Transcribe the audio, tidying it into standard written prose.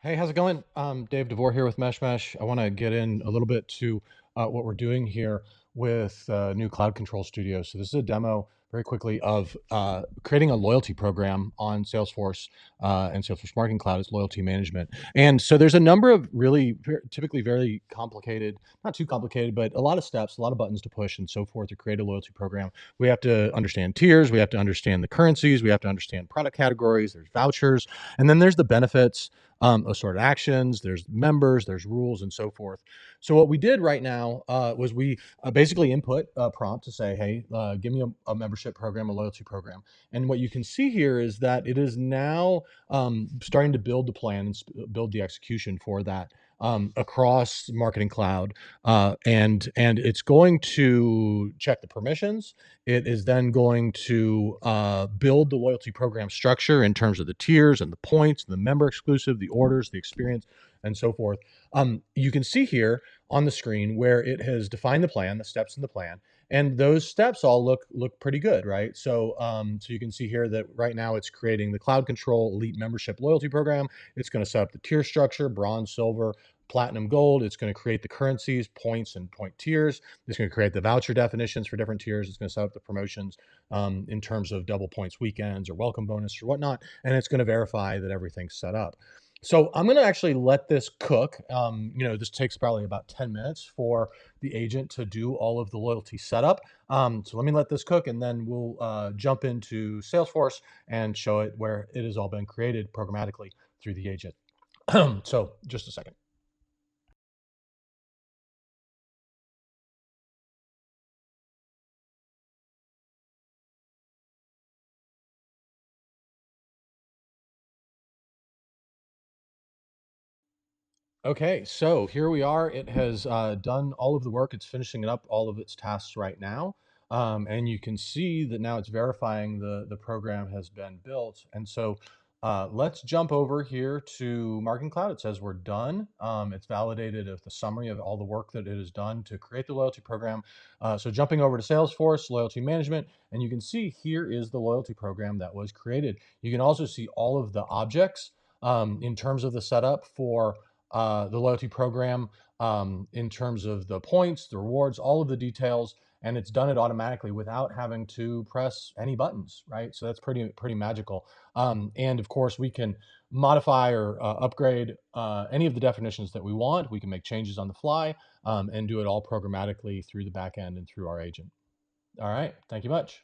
Hey, how's it going? Dave DeVore here with MeshMesh. I want to get in a little bit to what we're doing here with new Cloud Control Studio. So this is a demo very quickly of creating a loyalty program on Salesforce and Salesforce Marketing Cloud as loyalty management. And so there's a number of really typically very complicated, not too complicated, but a lot of steps, a lot of buttons to push and so forth to create a loyalty program. We have to understand tiers. We have to understand the currencies. We have to understand product categories. There's vouchers. And then there's the benefits, assorted actions, there's members, there's rules, and so forth. So what we did right now was we basically input a prompt to say, hey, give me a membership program, a loyalty program. And what you can see here is that it is now starting to build the plan and build the execution for that across Marketing Cloud, and it's going to check the permissions. It is then going to build the loyalty program structure in terms of the tiers and the points, the member exclusive, the orders, the experience, and so forth. You can see here on the screen where it has defined the plan, the steps in the plan, and those steps all look pretty good, right? So you can see here that right now it's creating the Cloud Control Elite Membership Loyalty Program. It's going to set up the tier structure, bronze, silver, platinum, gold. It's going to create the currencies, points, and point tiers. It's going to create the voucher definitions for different tiers. It's going to set up the promotions in terms of double points weekends or welcome bonus or whatnot. And it's going to verify that everything's set up. So I'm going to actually let this cook. This takes probably about 10 minutes for the agent to do all of the loyalty setup. So let me let this cook, and then we'll jump into Salesforce and show it where it has all been created programmatically through the agent. So just a second. Okay, so here we are. It has done all of the work. It's finishing it up, all of its tasks right now. And you can see that now it's verifying the program has been built. And so let's jump over here to Marketing Cloud. It says we're done. It's validated with the summary of all the work that it has done to create the loyalty program. So jumping over to Salesforce, loyalty management, and you can see here is the loyalty program that was created. You can also see all of the objects in terms of the setup for the loyalty program, in terms of the points, the rewards, all of the details, and it's done it automatically without having to press any buttons, right? So that's pretty magical. And of course, we can modify or upgrade any of the definitions that we want. We can make changes on the fly and do it all programmatically through the back end and through our agent. All right, thank you much.